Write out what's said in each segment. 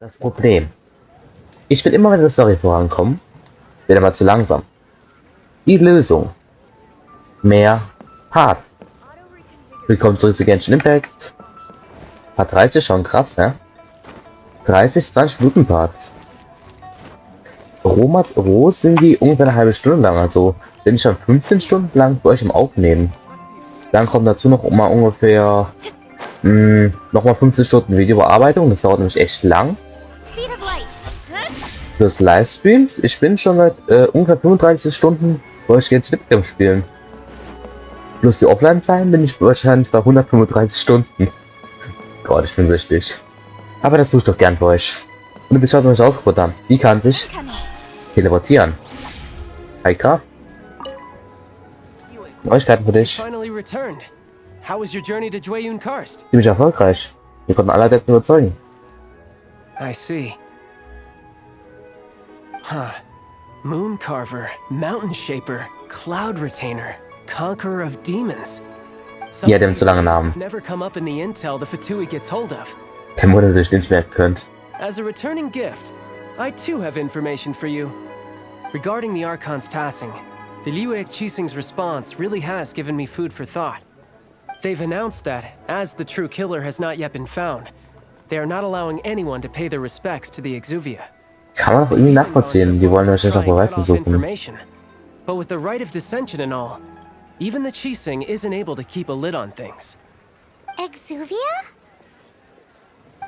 Das Problem. Ich will immer, wenn der Story vorankommen, wird aber zu langsam. Die Lösung. Mehr Part. Willkommen zurück zu Genshin Impact. Part 30 schon krass, ne? 30, 20 Minuten Parts. Roh sind die ungefähr eine halbe Stunde lang, also bin ich schon 15 Stunden lang bei euch im Aufnehmen. Dann kommt dazu noch mal ungefähr nochmal 15 Stunden Videobearbeitung, das dauert nämlich echt lang. Fürs Livestreams, ich bin schon seit ungefähr 35 Stunden bei euch jetzt mit am Spielen. Plus die Offline-Zeiten bin ich wahrscheinlich bei 135 Stunden. Gott, ich bin süchtig. Aber das tue ich doch gern für euch. Und du bist heute noch ausgefunden. Die kann sich teleportieren. Heika. Neuigkeiten für dich. Ziemlich erfolgreich. Wir konnten alle Adepten überzeugen. I see. Huh. Moon Carver, Mountain Shaper, Cloud Retainer, Conqueror of Demons. Die hat eben zu lange Namen. Never come up in the intel the Fatui gets hold of. Kein Wunder, dass ihr nicht merken könnt. As a returning gift, I too have information for you. Regarding the Archon's passing, the Liyoue Qixing's response really has given me food for thought. They've announced that, as the true killer has not yet been found, they are not allowing anyone to pay their respects to the Exuvia. Kann man doch irgendwie nachvollziehen, die wollen wahrscheinlich auch Beweise suchen. But with the right of dissension and all, even the Qixing isn't able to keep a lid on things. Exuvia?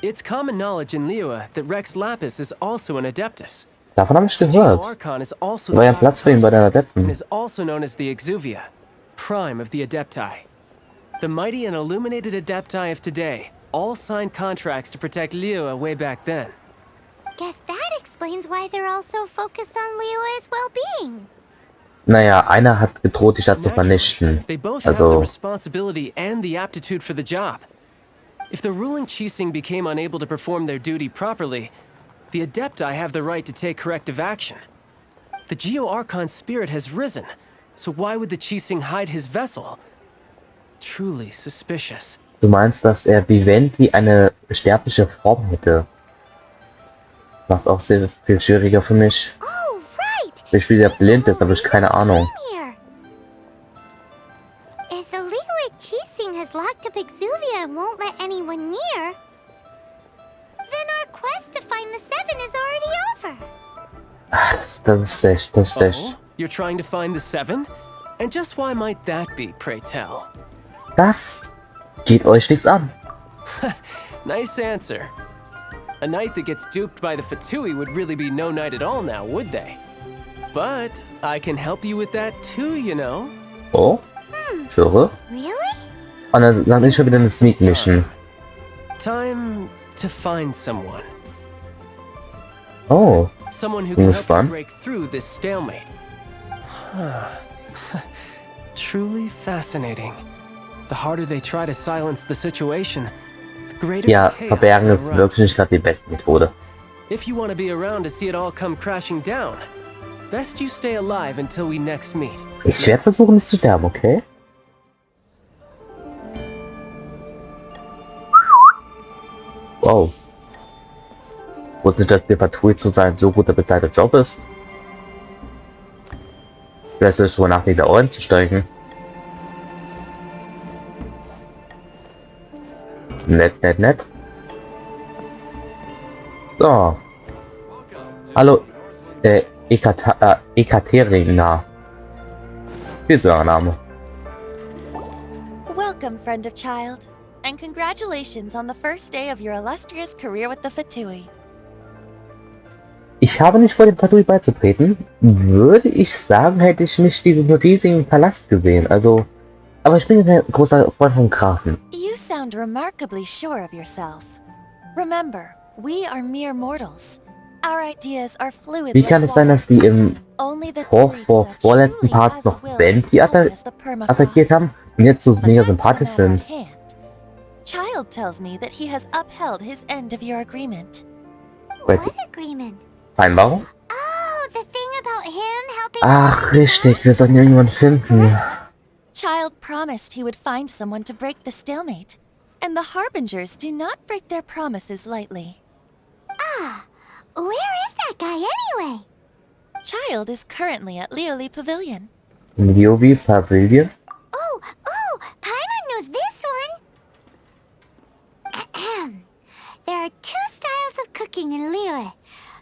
It's common knowledge in Liyoue that Rex Lapis is also an Adeptus. Davon habe ich gehört. War ja Platz für ihn bei den Adepten. Is also known as the Exuvia, prime of the Adepti. The mighty and illuminated Adepti of today all signed contracts to protect Liyoue way back then. Guess that explains why they're all so focused on Liyoue's well-being. Naja, einer hat gedroht, die Stadt zu vernichten. They both have the Also, responsibility and the aptitude for the job. If the ruling Qixing became unable to perform their duty properly, the Adepti have the right to take corrective action. The Geo-Archon's spirit has risen, so why would the Qixing hide his vessel? Truly suspicious. du meinst, dass er Vivendi eine sterbliche Form hätte? Macht auch sehr viel schwieriger für mich. Oh, right. Ich spiele ja blind, jetzt habe ich keine Ahnung. If the Liyoue Qixing has locked up Exuvia and won't let anyone near, then our quest to find the Seven is already over. Ah, das ist schlecht, das ist schlecht. Oh, you're trying to find the Seven? And just why might that be, pray tell? Das geht euch nichts an. Nice answer. A knight that gets duped by the Fatui would really be no knight at all now, would they? But I can help you with that too, you know. Oh? Sure. Really? Und dann ist schon wieder eine Sneak Mission. Time to find someone. Oh. Someone who can help you Spannend. break through this stalemate. Truly fascinating. The harder they try to silence the situation, the greater Ja, the chaos verbergen that ist erupts. wirklich nicht gerade die beste Methode. If you want to be around to see it all come crashing down, best you stay alive until we next meet. Ich werde versuchen, nicht zu sterben, okay? Wow. Ich wusste nicht, dass der Patrouille zu sein so guter bezahlter Job ist. Vielleicht soll ich drüber nachdenken, da Ohren zu steigen. Nett, nett, nett. So. Hallo, Ekaterina. Viel zu langer Name. Welcome, friend of child, and congratulations on the first day of your illustrious career with the Fatui. Ich habe nicht vor, dem Patrouille beizutreten. Würde ich sagen, hätte ich nicht diesen riesigen Palast gesehen. Also, aber ich bin ein großer Freund von Grafen. You sound remarkably sure of yourself. Remember, we are mere mortals. Our ideas are fluid. Wie kann es sein, dass die im vorletzten Part noch Venti attackiert haben und jetzt so mega sympathisch sind? Child tells me that he has upheld his end of your agreement. What agreement? Vereinbarung? Oh, the thing about him helping. Ach, richtig, wir sollten irgendjemanden finden. Child promised he would find someone to break the stalemate. And the Harbingers do not break their promises lightly. Ah, anyway? Child is currently at Liyoue Pavilion. Liyoue Pavilion? Oh, Paimon knows this one. There are two styles of cooking in Liyoue,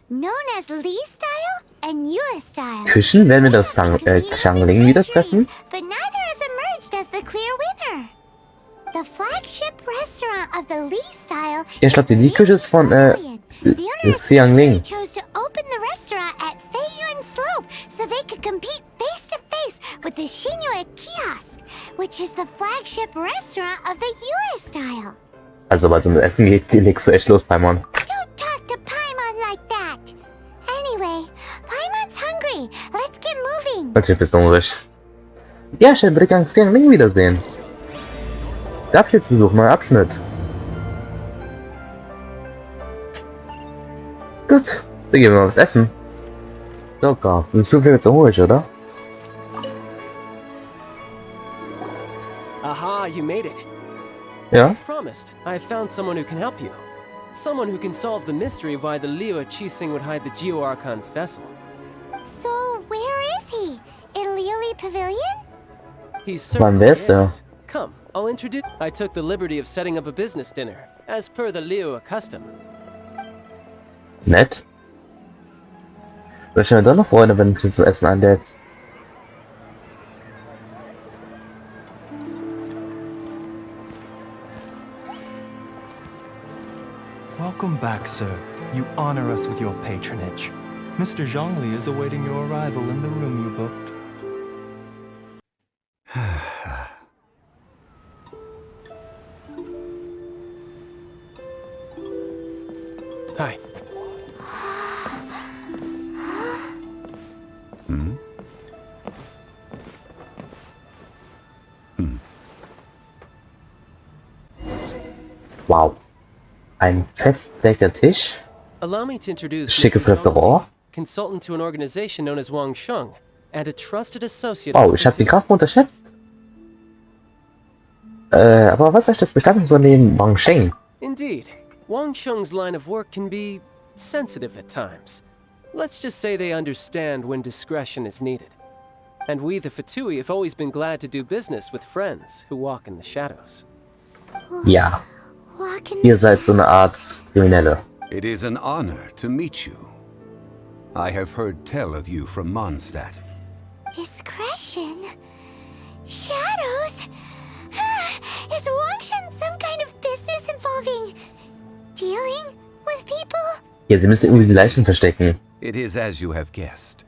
known as Li style and Yue style. Küchen, werden wir das Both have been competing Xiangling for wieder centuries, treffen? but neither has emerged as the clear winner. The flagship restaurant of the Li style Ich glaube, die Li-Küche ist von Xiangling. chose to open the restaurant at Feiyuan Slope so they could compete face to face with the Xinyue kiosk, which is the flagship restaurant of the Yue style. Also bei so einem Essen legst du echt los, Paimon. Don't talk to Paimon like that. Anyway, Paimon's hungry. Let's get moving. Und Schiff ist hungrig. Ja, schön, würde ich an Xiangling wiedersehen. Der Abschiedsbesuch, neuer Abschnitt. Gut, dann gehen wir mal was essen. Sogar, du bist so viel zu hungrig, oder? Aha, you made it. Ja? As promised, I found someone who can help you. Someone who can solve the mystery of why the Liyoue Qixing would hide the Geo Archon's vessel. So, where is he? In Liyoue Pavilion? He certainly wer ist er? is. Come, I'll introduce. I took the liberty of setting up a business dinner, as per the Liyoue custom. Nett. Ich wäre doch noch Freunde, wenn du zum Essen einlädst. Welcome back, sir. You honor us with your patronage. Mr. Zhongli is awaiting your arrival in the room you booked. Hi. Wow. Ein festdecker Tisch. Allow me to introduce Schickes Mr. Restaurant. Zhongli, consultant to an organization known as Wang Sheng, and a trusted associate. Wow, of ich habe die Fujitsu. Kraft unterschätzt. Aber was ist das Bestattungsunternehmen Wang Sheng? Indeed, Wang Sheng's line of work can be sensitive at times. Let's just say they understand when discretion is needed. And we, the Fatui, have always been glad to do business with friends who walk in the shadows. Ja, Walk in ihr the seid so eine Art Kriminelle. It is an honor to meet you. I have heard tell of you from Mondstadt. discretion. Shadows? Is Wangshan some kind of business involving dealing with people? Ja, sie müssen irgendwie die Leichen verstecken. It is as you have guessed.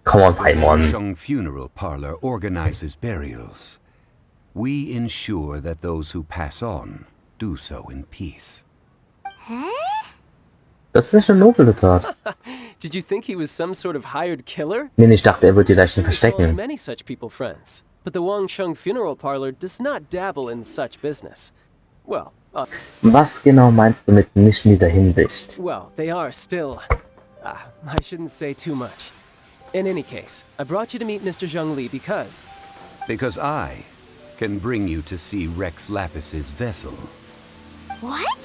Komm on, The Paimon. Sheng Funeral Parlor organizes burials. We ensure that those who pass on do so in peace. Das ist nicht eine noble Tat. Did you think he was some sort of hired killer? Nee, ich dachte, er wird die Leichen He calls verstecken. many such people friends, but the Wang Sheng Funeral Parlor does not dabble in such business. Well, Was genau meinst du mit nicht in dieser Hinsicht? they are still. I shouldn't say too much. In any case, I brought you to meet Mr. Zhongli because Because I can bring you to see Rex Lapis's vessel. What?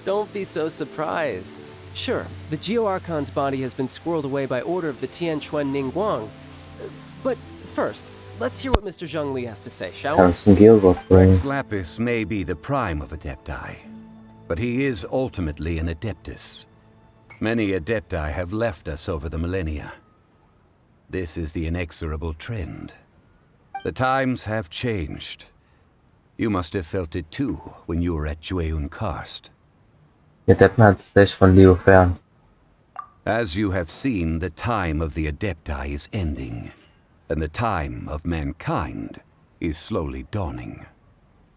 don't be so surprised. Sure, the Geo Archon's body has been squirreled away by order of the Tianquan Ningguang. But first, let's hear what Mr. Zhongli has to say, shall we? Kannst du einen Geogott bringen? Rex Lapis may be the prime of Adepti, but he is ultimately an Adeptus. Many Adepti have left us over the millennia. This is the inexorable trend. The times have changed. You must have felt it too when you were at Jueyun Karst. Der Deppen hat sich von Leo fern. As you have seen, the time of the Adepti is ending, and the time of mankind is slowly dawning.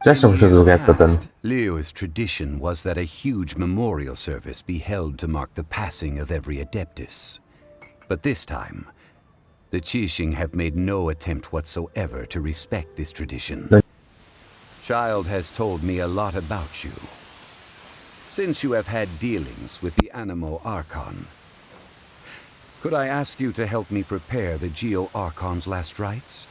Vielleicht noch so gerettet dann. Liyo's tradition was that a huge memorial service be held to mark the passing of every Adeptus. But this time, the Qixing have made no attempt whatsoever to respect this tradition. No. Child has told me a lot about you. Since you have had dealings with the Animo Archon, could I ask you to help me prepare the Geo Archon's last rites?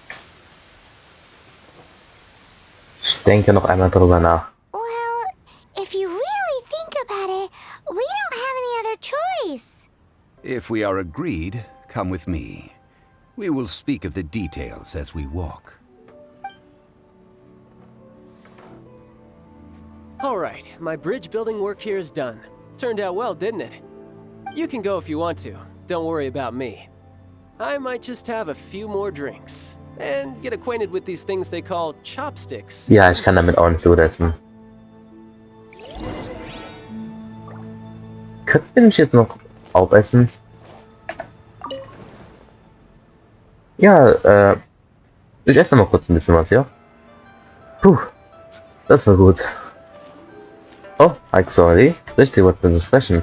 Ich denke noch einmal drüber nach. Well, if you really think We don't have any other choice. If we are agreed, come with me. We will speak of the details as we walk. Alright, my bridge building work here is done. Turned out well, didn't it? You can go if you want to. Don't worry about me. I might just have a few more drinks. And get acquainted with these things they call chopsticks. Ja, ich kann damit auch nicht so gut essen. Könnte mich jetzt noch aufessen? Ja, ich esse noch mal kurz ein bisschen was, ja? Puh, das war gut. Oh, sorry. Richtig, was wir so sprechen.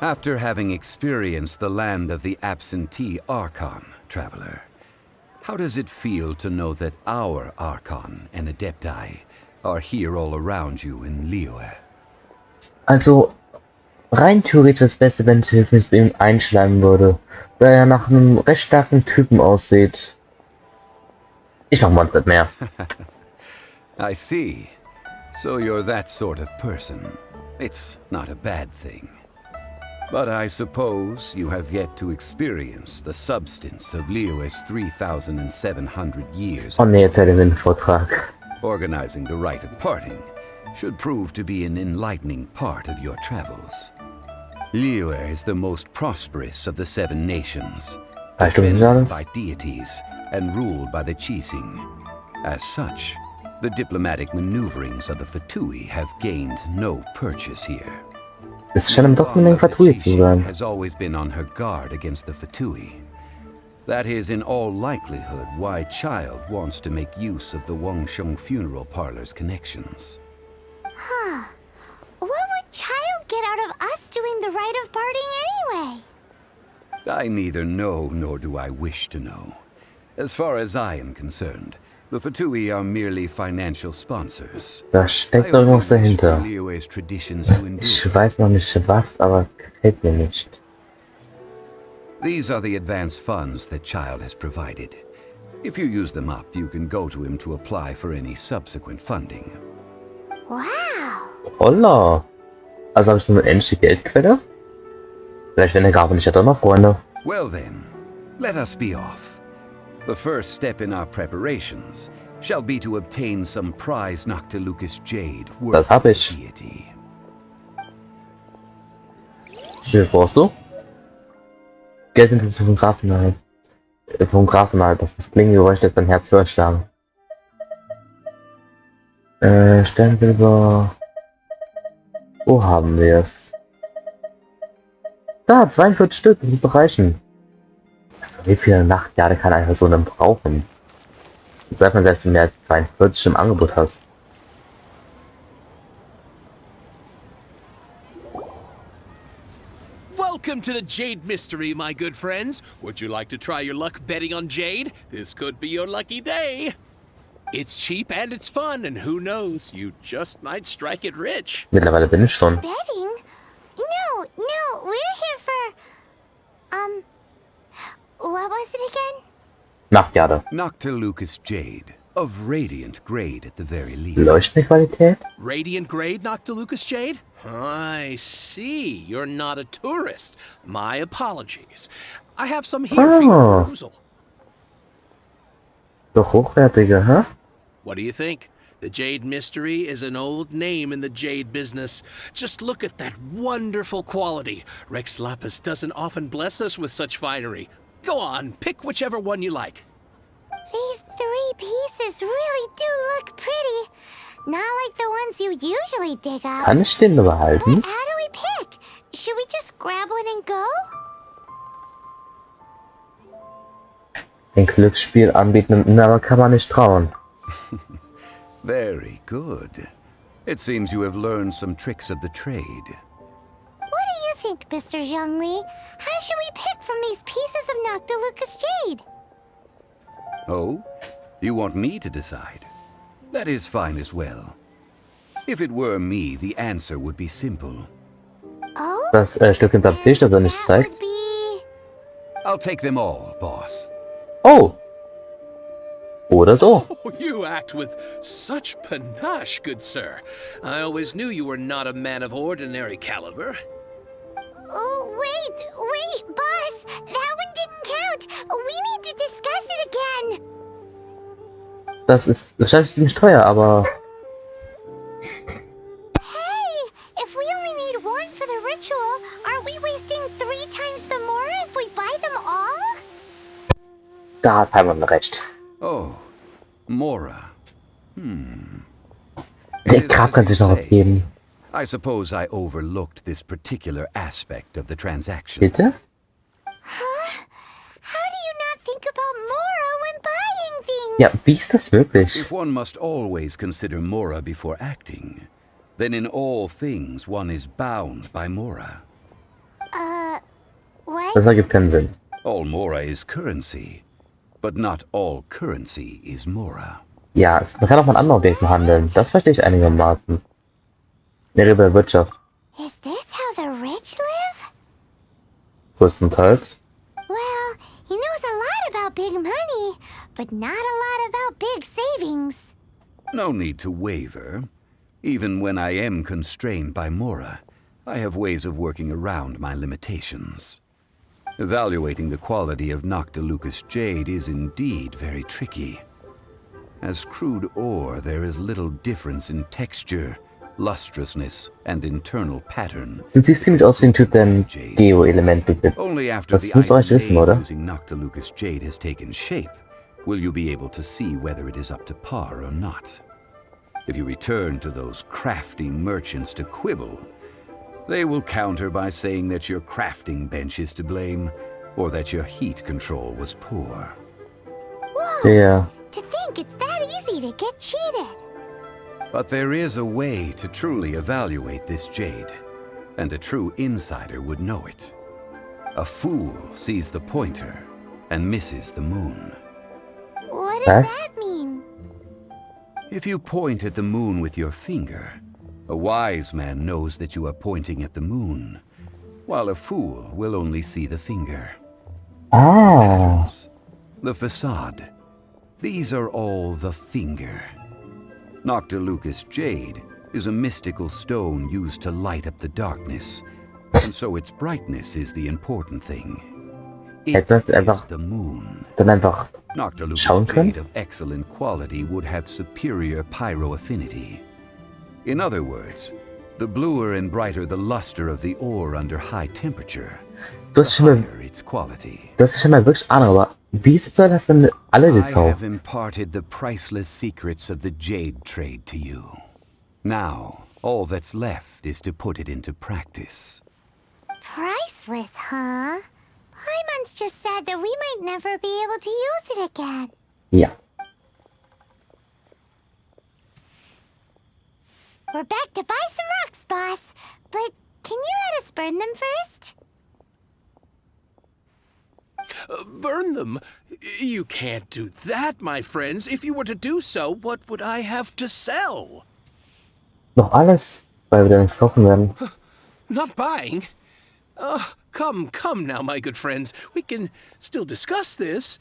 After having experienced the land of the absentee Archon, traveler, how does it feel to know that our Archon and Adepti are here all around you in Liyoue? Also, rein theoretisch das Beste, wenn ich mit ihm einschlagen würde, weil er nach einem recht starken Typen aussieht. Ich mach Monster mehr. I see. So you're that sort of person. It's not a bad thing. But I suppose you have yet to experience the substance of Liyoue's 3,700 years. Oh nee, jetzt hätte ich den Vortrag. Organizing the rite of parting should prove to be an enlightening part of your travels. Liyoue is the most prosperous of the 7 nations, defended by deities and ruled by the Qixing. As such, the diplomatic maneuverings of the Fatui have gained no purchase here. Es scheint ihm doch eine Fatui zu sein. Has always been on her guard against the Fatui. That is in all likelihood why Child wants to make use of the Wangsheng funeral parlor's connections. Huh. What would Child get out of us doing the rite of parting anyway? I neither know nor do I wish to know. As far as I am concerned, the Fatui are merely financial sponsors. Da steckt irgendwas dahinter. Liyoue's traditions to endure. Ich weiß noch nicht was, aber es gefällt mir nicht. These are the advance funds that Child has provided. If you use them up, you can go to him to apply for any subsequent funding. Wow. Holla! Also habe ich so eine ähnliche Geldquelle? Vielleicht wenn er gar nicht, hat er noch Freunde. Well then, let us be off. The first step in our preparations shall be to obtain some prize Noctilucus jade Das hab worthy of ich. deity. Wie viel brauchst du? Geld mit vom Grafenhalt. Vom Grafenhalt, das Klingengeräusch lässt dein Herz höher schlagen. Sternsilber. Wo haben wir es? Da, 42 Stück, das muss doch reichen. Also wie viele Nachtjahre kann eine Person dann brauchen? Jetzt sag mal, dass du mehr als 42 im Angebot hast. Welcome to the Jade Mystery, my good friends. Would you like to try your luck betting on Jade? This could be your lucky day. It's cheap and it's fun, and who knows, you just might strike it rich. Mittlerweile bin ich schon. Betting? No, we're here for... What was it again? Nachtjahre. Noctilucus jade, of radiant grade at the very least. Leuchtmitqualität? Radiant grade, Noctilucus Jade? I see. You're not a tourist. My apologies. I have some here for your perusal. Doch hochwertige, hä? What do you think? The Jade Mystery is an old name in the jade business. Just look at that wonderful quality. Rex Lapis doesn't often bless us with such finery. Go on, pick whichever one you like. These 3 pieces really do look pretty. Not like the ones you usually dig up. Kann ich den behalten? But how do we pick? Should we just grab one and go? Ein Glücksspiel anbieten, aber kann man nicht trauen. Very good. It seems you have learned some tricks of the trade. What do you think, Mr. Zhongli? How should we pick from these pieces of Noctilucus jade? Oh? You want me to decide? That is fine as well. If it were me, the answer would be simple. Oh? Das Stück hinterm Tisch, das er nicht That zeigt. would be... I'll take them all, boss. Oh! oder so. Oh, you act with such panache, good sir. I always knew you were not a man of ordinary caliber. Oh, wait, boss. That one didn't count. We need to discuss it again. Das ist wahrscheinlich ziemlich teuer, aber Hey, if we only need one for the ritual, aren't we wasting 3 times the more if we buy them all? da hat Paimon recht. Oh, Mora. Der Grab kann sich noch was geben. I suppose I overlooked this particular aspect of the transaction. Bitte? Huh? How do you not think about Mora when buying things? Ja, wie ist das möglich? If one must always consider Mora before acting, then in all things one is bound by Mora. What? Das ergibt keinen Sinn. All Mora is currency, but not all currency is Mora. Ja, man kann auch mit anderen Objekten handeln. Das verstehe ich einigermaßen. Mehr über Wirtschaft, Is this how the rich live? größtenteils. Well, he knows a lot about big money, but not a lot about big savings. No need to waver. Even when I am constrained by Mora, I have ways of working around my limitations. Evaluating the quality of Noctilucous jade is indeed very tricky. As crude ore, there is little difference in texture, lustrousness, and internal pattern. Du siehst ziemlich aus wie ein Typ, der ein Geo-Element besitzt. Only after Das the müsst ihr euch item wissen, made oder? using Noctilucous jade has taken shape, will you be able to see whether it is up to par or not. If you return to those crafty merchants to quibble, they will counter by saying that your crafting bench is to blame, or that your heat control was poor. Whoa! Der, To think it's that easy to get cheated. But there is a way to truly evaluate this jade, and a true insider would know it. A fool sees the pointer and misses the moon. What Huh? does that mean? If you point at the moon with your finger, a wise man knows that you are pointing at the moon, while a fool will only see the finger. ah, The facade. These are all the finger. Noctilucous jade is a mystical stone used to light up the darkness, and so its brightness is the important thing. It Etwas is einfach- the moon. dann einfach Noctilucous schauen können? jade of excellent quality would have superior pyro affinity. In other words, the bluer and brighter the luster of the ore under high temperature, Du the hast schon mal, higher its quality. das ist schon mal wirklich Ahnung, aber wie soll das denn alle I gekauft? have imparted the priceless secrets of the jade trade to you. Now, all that's left is to put it into practice. Priceless, huh? Paimon's just said that we might never be able to use it again. Ja. We're back to buy some rocks, boss. But can you let us burn them first? Burn them? You can't do that, my friends. If you were to do so, what would I have to sell? Noch alles, weil wir da nichts kaufen werden. Not buying? Come now, my good friends. We can still discuss this.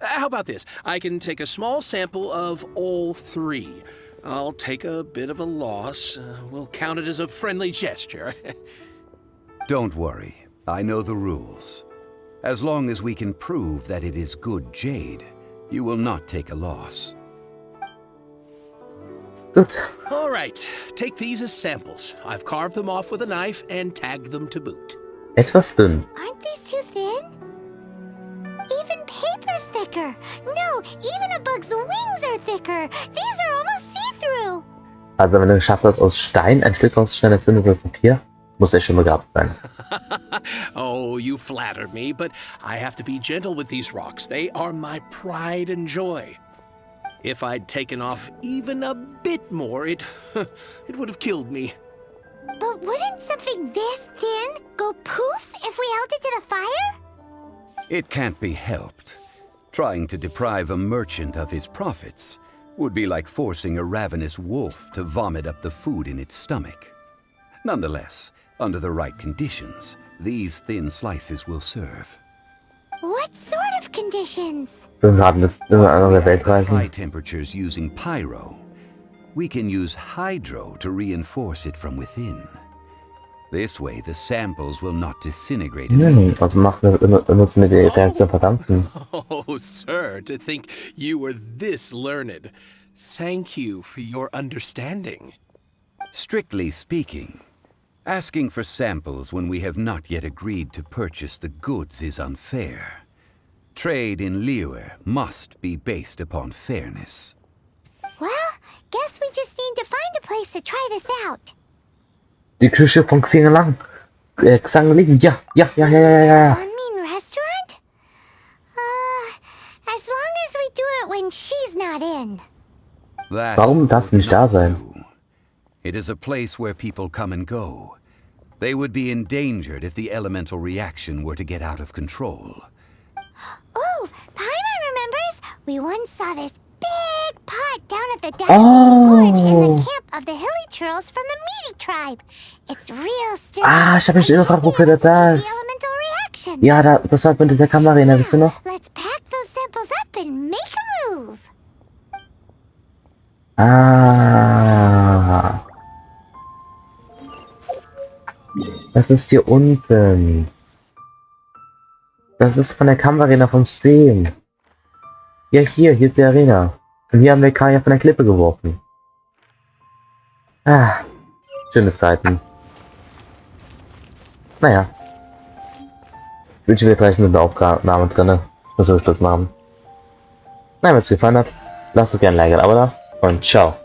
How about this? I can take a small sample of all 3. I'll take a bit of a loss. We'll count it as a friendly gesture. Don't worry, I know the rules. As long as we can prove that it is good jade, you will not take a loss. Gut. All right, take these as samples. I've carved them off with a knife and tagged them to boot. Etwas dünn. Aren't these too thin? Even paper's thicker. No, even a bug's wings are thicker. These are almost see-through. Also wenn du geschafft hast, aus Stein ein Stück rauszuschneiden, als dünnes Papier, muss er schon begabt sein. Oh, you flatter me, but I have to be gentle with these rocks. They are my pride and joy. If I'd taken off even a bit more, it would have killed me. But wouldn't something this thin go poof if we held it to the fire? It can't be helped. Trying to deprive a merchant of his profits would be like forcing a ravenous wolf to vomit up the food in its stomach. Nonetheless, under the right conditions, these thin slices will serve. What sort of life conditions. Irgendeine andere Welt High reisen. temperatures using pyro. We can use hydro to reinforce it from within. This way, the samples will not disintegrate immediately. Also benutzen wir die Reaktion verdampfen. Oh, sir, to think you were this learned. Thank you for your understanding. Strictly speaking, asking for samples when we have not yet agreed to purchase the goods is unfair. Trade in Liyoue must be based upon fairness. Well, guess we just need to find a place to try this out. Die Küche von Zhongli, ja. One mean restaurant? As long as we do it when she's not in. That Warum darf would nicht da not sein? do. It is a place where people come and go. They would be endangered if the elemental reaction were to get out of control. Oh, Paimon remembers we once saw this big pot down at the Gorge in the camp of the hilly churls from the Meaty tribe. It's real sturdy. Ich hab mich immer gefragt, wofür das da ist. The elemental reaction. Ja, das war mit dieser Kamera, wisst ihr noch? Let's pack those samples up and make a move. Das ist hier unten. Das ist von der Kampfarena vom Stream. Ja, hier ist die Arena. Und hier haben wir Kaya von der Klippe geworfen. Schöne Zeiten. Naja. Ich wünsche mir 30 Minuten Aufnahme drinne. Was soll ich Schluss machen? Na, wenn es gefallen hat, lasst doch gerne ein Like und ein Abo da. Und ciao.